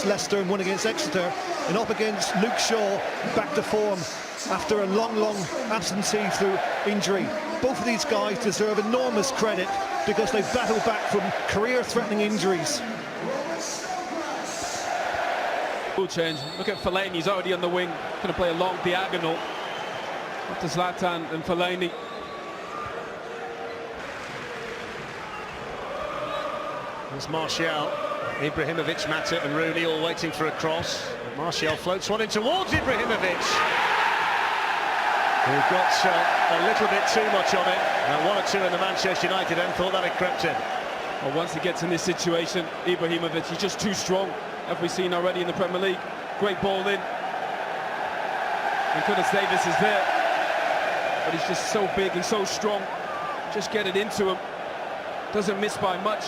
Leicester and won against Exeter, and up against Luke Shaw, back to form after a long absentee through injury. Both of these guys deserve enormous credit because they've battled back from career-threatening injuries. Change. Look at Fellaini, he's already on the wing, going to play a long diagonal up to Zlatan and Fellaini. There's Martial, Ibrahimovic, Mata and Rooney all waiting for a cross. Martial floats one in towards Ibrahimovic, who got a little bit too much on it. One or two in the Manchester United end thought that had crept in. Well, once he gets in this situation, Ibrahimovic, he's just too strong, as we've seen already in the Premier League. Great ball in. And Curtis Davis is there, but he's just so big and so strong. Just get it into him. Doesn't miss by much.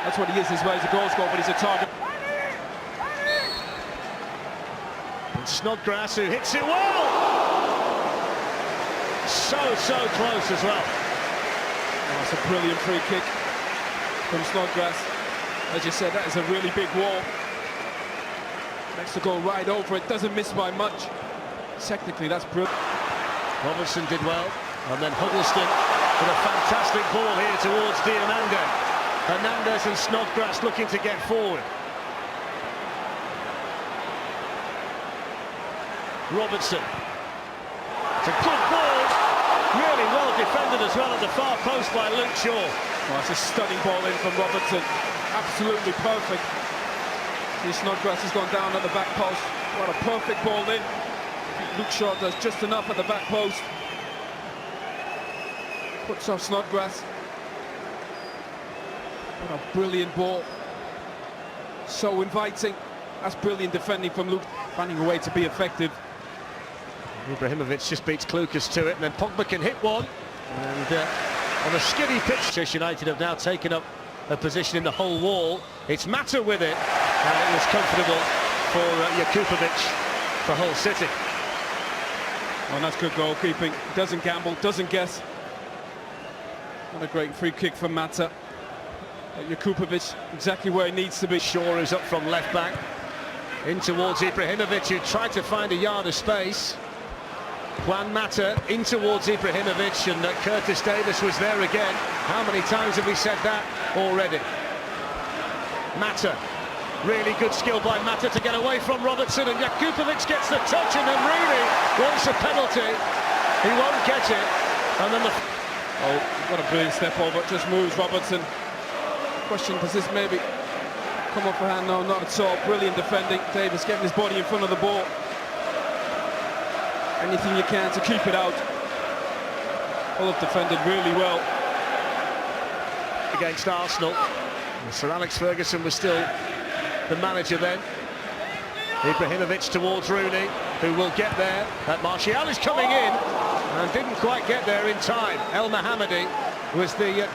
That's what he is as well. He's a goal scorer, but he's a target. And Snodgrass, who hits it well. So close as well. Oh, it's a brilliant free kick from Snodgrass. As you said, that is a really big wall. Makes the goal right over it, doesn't miss by much. Technically, that's brilliant. Robertson did well, and then Huddleston with a fantastic ball here towards Diamanda. Hernandez and Snodgrass looking to get forward. Robertson. It's a good ball. Really well defended as well at the far post by Luke Shaw. Oh, it's a stunning ball in from Robertson. Absolutely perfect. See, Snodgrass has gone down at the back post. What a perfect ball in. Luke Shaw does just enough at the back post. Puts off Snodgrass. What a brilliant ball. So inviting. That's brilliant defending from Luke. Finding a way to be effective. Ibrahimovic just beats Klukas to it, and then Pogba can hit one. And on a skiddy pitch, Manchester United have now taken up a position in the whole wall. It's Mata with it, and it was comfortable for Jakupovic for Hull City. Oh, that's good goalkeeping. Doesn't gamble, doesn't guess. What a great free kick from Mata. Jakupovic exactly where he needs to be. Shaw is up from left back, in towards Ibrahimovic, who tried to find a yard of space. Juan Mata in towards Ibrahimovic, and Curtis Davis was there again. How many times have we said that already? Mata, really good skill by Mata to get away from Robertson, and Jakupovic gets the touch, and then Rooney wants a penalty. He won't get it, and then oh, what a brilliant step over, just moves Robertson. Question, does this maybe come off a hand? No, not at all. Brilliant defending. Davis getting his body in front of the ball. Anything you can to keep it out. Hull have defended really well. Against Arsenal. And Sir Alex Ferguson was still the manager then. Ibrahimovic towards Rooney, who will get there. Martial is coming in and didn't quite get there in time. Elmohamady was the...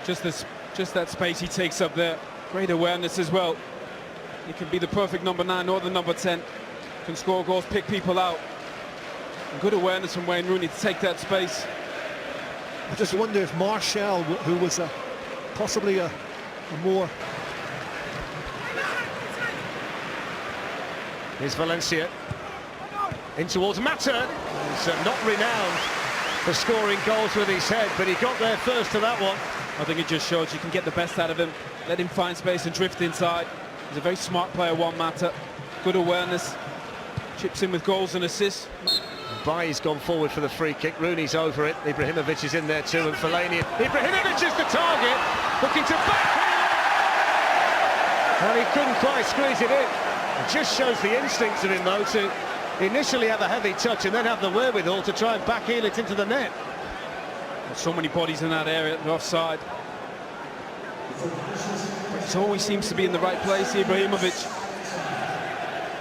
Just that space he takes up there. Great awareness as well. He can be the perfect number 9 or the number 10. Can score goals, pick people out. And good awareness from Wayne Rooney to take that space. I just wonder if Martial, who was possibly a more... Here's Valencia. In towards Mata. He's not renowned for scoring goals with his head, but he got there first to that one. I think it just shows you can get the best out of him. Let him find space and drift inside. He's a very smart player, Juan Mata. Good awareness. Chips in with goals and assists. Bailly's gone forward for the free kick. Rooney's over it. Ibrahimovic is in there too, and Fellaini. Ibrahimovic is the target, looking to back, and he couldn't quite squeeze it in. It just shows the instincts of him though to initially have a heavy touch and then have the wherewithal to try and backheel it into the net. There's so many bodies in that area, the offside. He always seems to be in the right place. Ibrahimovic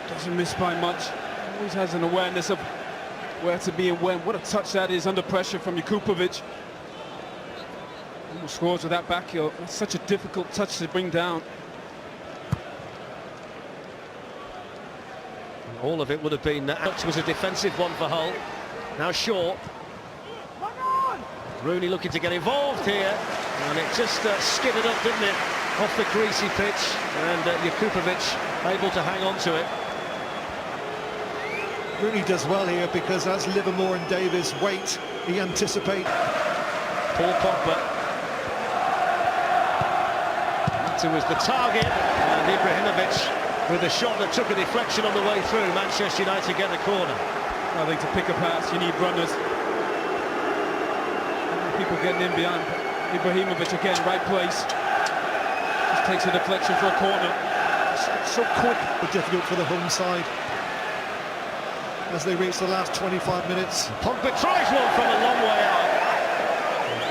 doesn't miss by much. Always has an awareness of where to be and when. What a touch that is under pressure from Jakupovic. Almost scores with that back heel. It's such a difficult touch to bring down. All of it would have been that touch was a defensive one for Hull. Now Shaw. Rooney looking to get involved here, and it just skidded up, didn't it? off the greasy pitch, and Jakupovic able to hang on to it. Rooney does well here because as Livermore and Davies wait, he anticipates. Paul Pogba. That was the target, and Ibrahimovic with a shot that took a deflection on the way through. Manchester United get the corner. I think to pick a pass, you need runners. People getting in behind. Ibrahimovic again, right place. Just takes a deflection for a corner. So quick, but difficult for the home side as they reach the last 25 minutes. Pogba tries one from a long way out.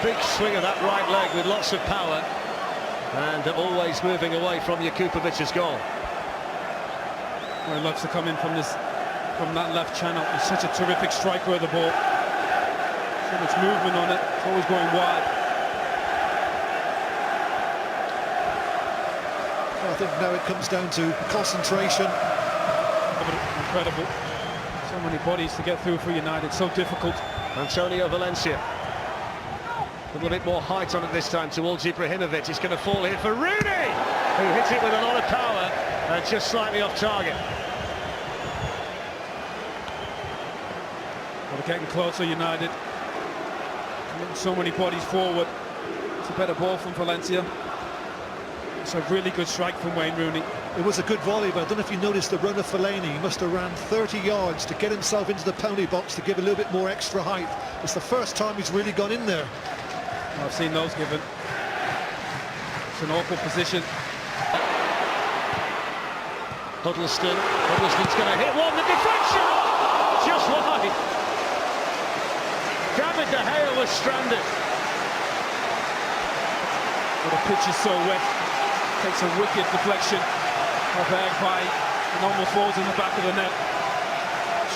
Big swing of that right leg with lots of power, and always moving away from Jakupovic's goal. Well, he loves to come in from that left channel. He's such a terrific striker of the ball. So much movement on it. It's always going wide. I think now it comes down to concentration. Incredible. So many bodies to get through for United. So difficult. Antonio Valencia. A little bit more height on it this time towards Ibrahimovic. It's going to fall here for Rooney, who hits it with a lot of power and just slightly off target. Well, they're getting closer, United. Getting so many bodies forward. It's a better ball from Valencia. It's a really good strike from Wayne Rooney. It was a good volley, but I don't know if you noticed the run of Fellaini. He must have ran 30 yards to get himself into the penalty box to give a little bit more extra height. It's the first time he's really gone in there. I've seen those given. It's an awful position. Huddleston's going to hit one. The deflection! Just wide. David De Gea was stranded. Well, the pitch is so wet. Takes a wicked deflection of Agbai and almost falls in the back of the net.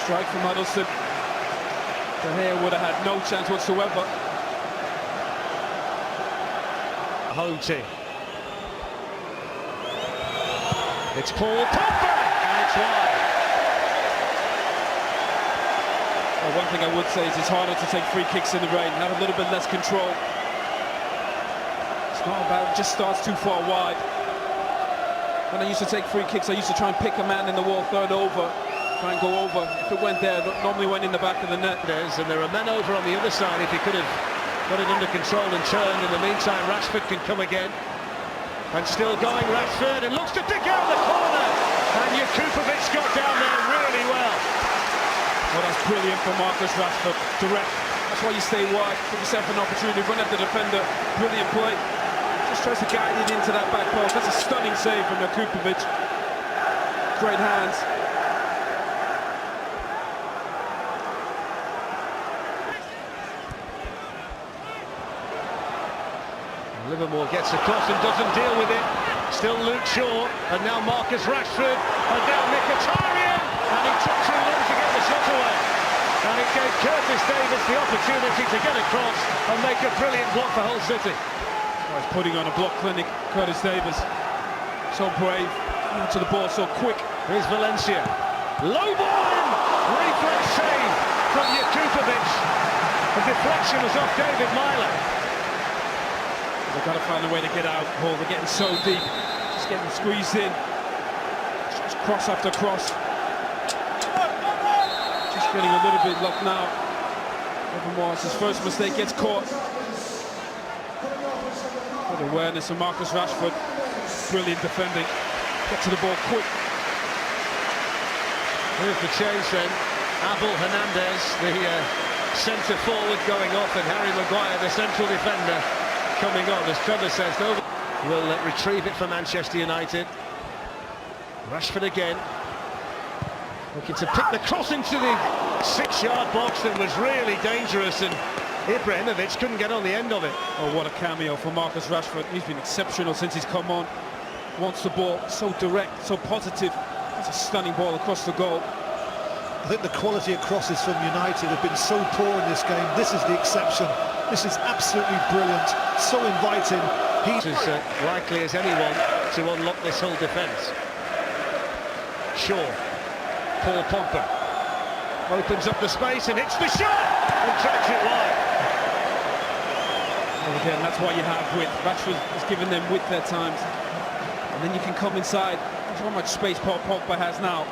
Strike from Huddleston. De Gea would have had no chance whatsoever. Home team. It's Paul Pogba, and it's wide. Well, one thing I would say is it's harder to take free kicks in the rain, have a little bit less control. It's not about, it just starts too far wide. When I used to take free kicks, I used to try and pick a man in the wall, third over, try and go over. If it went there, it normally went in the back of the net. And there are men over on the other side if he could have got it under control and turned. In the meantime, Rashford can come again. And still going, Rashford, and looks to pick out the corner. And Jakupovic got down there really well. Well, that's brilliant for Marcus Rashford. Direct. That's why you stay wide, put yourself an opportunity, run at the defender. Brilliant play. Just tries to guide it into that back post. That's a stunning save from Jakupovic. Great hands. Livermore gets across and doesn't deal with it. Still Luke Shaw, and now Marcus Rashford, and now Mkhitaryan, and he took too long to get the shot away. And it gave Curtis Davies the opportunity to get across and make a brilliant block for Hull City. Oh, he's putting on a block clinic, Curtis Davies. So brave, to the ball so quick. Here's Valencia. Low ball in! Reflex save from Jakupovic. The deflection was off David Myler. They've got to find a way to get out. Oh, they're getting so deep. Just getting squeezed in. Just cross after cross. Just getting a little bit luck now. Livermore, it's his first mistake, gets caught. Good awareness of Marcus Rashford. Brilliant defending. Get to the ball quick. Here's the change then. Abel Hernandez, the centre forward, going off, and Harry Maguire, the central defender, coming on. As Trevor says, nobody will retrieve it for Manchester United. Rashford again, looking to pick the cross into the 6-yard box that was really dangerous, and Ibrahimovic couldn't get on the end of it. Oh, what a cameo for Marcus Rashford. He's been exceptional since he's come on. Wants the ball, so direct, so positive. It's a stunning ball across the goal. I think the quality of crosses from United have been so poor in this game. This is the exception. This is absolutely brilliant, so inviting. He's as likely as anyone to unlock this whole defence. Shaw, Paul Pogba opens up the space and hits the shot and tracks it wide. Well, again, that's what you have with Rashford has given them width at times, and then you can come inside. That's how much space Paul Pogba has now.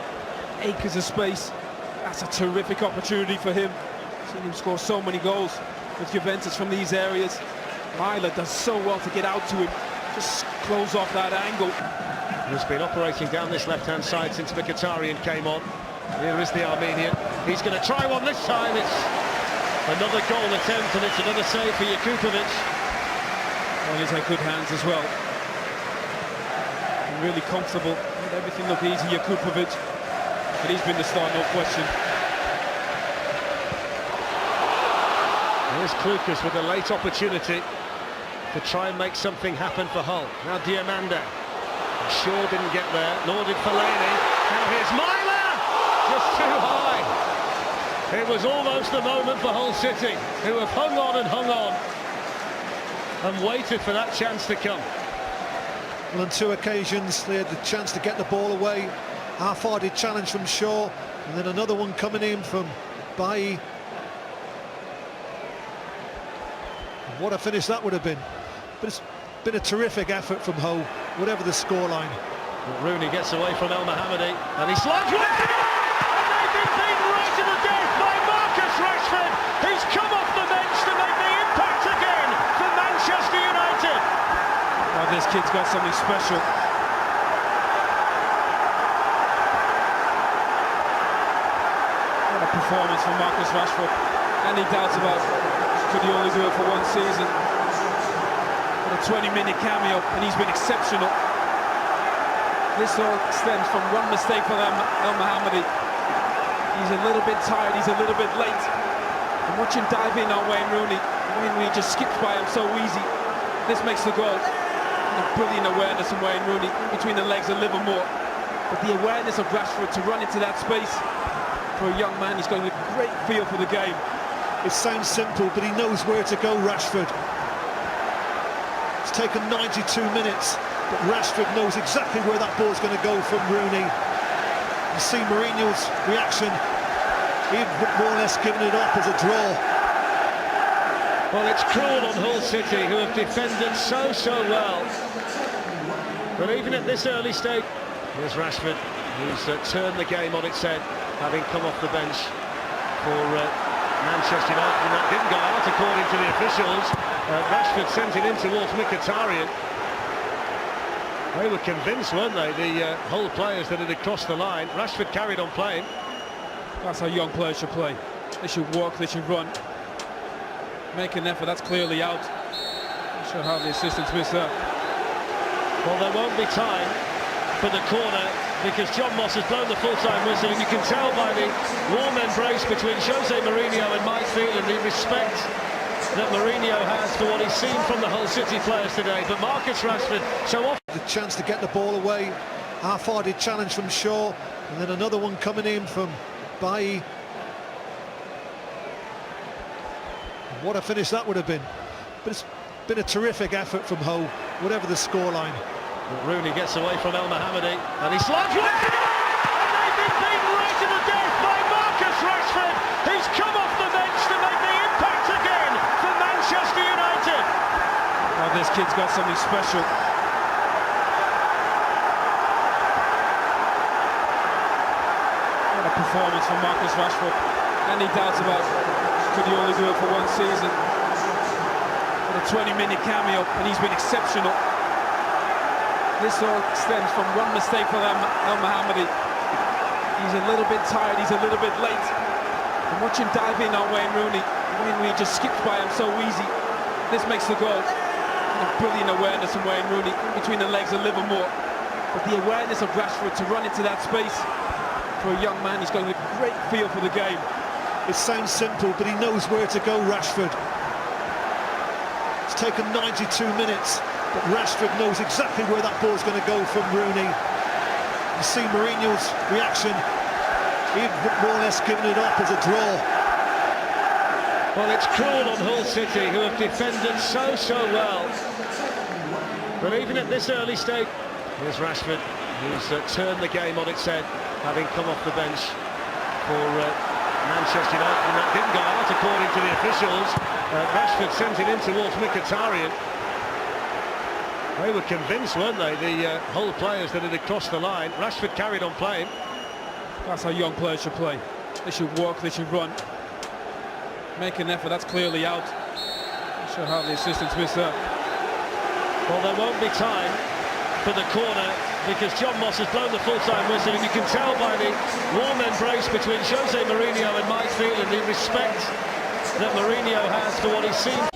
Acres of space. That's a terrific opportunity for him. Seen him score so many goals with Juventus from these areas. Myler does so well to get out to him, just close off that angle. He's been operating down this left-hand side since Mkhitaryan came on. Here is the Armenian. He's going to try one this time. It's another goal attempt, and it's another save for Jakupovic. Well, he's had good hands as well. And really comfortable. Made everything look easy, Jakupovic. But he's been the star, no question. Here's Klukas with a late opportunity to try and make something happen for Hull. Now Diamanda. Shaw didn't get there, nor did Fellaini. Now here's Myler! Just too high. It was almost the moment for Hull City, who have hung on and waited for that chance to come. Well, on two occasions they had the chance to get the ball away. Half-hearted challenge from Shaw, and then another one coming in from Bailly. What a finish that would have been. But it's been a terrific effort from Hull, whatever the scoreline. Rooney gets away from Elmohamady, and he slides with it! And they've been beaten right to the death by Marcus Rashford. He's come off the bench to make the impact again for Manchester United. Now this kid's got something special. What a performance from Marcus Rashford. Any doubts about could he only do it for one season? What a 20-minute cameo, and he's been exceptional. This all stems from one mistake for Elmohamady. He's a little bit tired, he's a little bit late. And watch him dive in on Wayne Rooney. Wayne Rooney just skips by him so easy. This makes the goal. And a brilliant awareness from Wayne Rooney between the legs of Livermore. But the awareness of Rashford to run into that space for a young man, he's got a great feel for the game. It sounds simple, but he knows where to go, Rashford. It's taken 92 minutes, but Rashford knows exactly where that ball's going to go from Rooney. You see Mourinho's reaction. He'd more or less given it up as a draw. Well, it's cruel on Hull City, who have defended so well. But even at this early stage, here's Rashford, who's turned the game on its head, having come off the bench for Manchester United, and that didn't go out according to the officials. Rashford sent it in towards Mkhitaryan. They were convinced, weren't they, the Hull players, that it had crossed the line. Rashford carried on playing. That's how young players should play. They should walk, they should run. Make an effort, that's clearly out. Not sure how the assistants missed that. Well, there won't be time for the corner, because John Moss has blown the full-time whistle, and you can tell by the warm embrace between Jose Mourinho and Mike Phelan the respect that Mourinho has for what he's seen from the Hull City players today. But Marcus Rashford so often... The chance to get the ball away. Half-hearted challenge from Shaw, and then another one coming in from Bailly. What a finish that would have been. But it's been a terrific effort from Hull, whatever the scoreline. Rooney gets away from Elmohamady, and he slides with it! And they've been beaten right to the death by Marcus Rashford. He's come off the bench to make the impact again for Manchester United. Now this kid's got something special. What a performance from Marcus Rashford. Any doubts about could he only do it for one season? What a 20-minute cameo, and he's been exceptional. This all stems from one mistake for Elmohamady. He's a little bit tired, he's a little bit late. And watch him dive in on Wayne Rooney. Wayne Rooney just skips by him so easy. This makes the goal. And a brilliant awareness from Wayne Rooney between the legs of Livermore. But the awareness of Rashford to run into that space for a young man, he's got a great feel for the game. It sounds simple, but he knows where to go, Rashford. It's taken 92 minutes, but Rashford knows exactly where that ball's going to go from Rooney. You see Mourinho's reaction. He'd more or less given it up as a draw. Well, it's cruel on Hull City, who have defended so well. But even at this early stage, here's Rashford, who's turned the game on its head, having come off the bench for Manchester United, and that didn't go out according to the officials. Rashford sent it in towards Mkhitaryan. They were convinced, weren't they, the whole players, that it had crossed the line. Rashford carried on playing. That's how young players should play. They should work, they should run. Make an effort, that's clearly out. Not sure how the assistants missed that. Well, there won't be time for the corner because John Moss has blown the full-time whistle, and you can tell by the warm embrace between Jose Mourinho and Mike Phelan the respect that Mourinho has for what he seems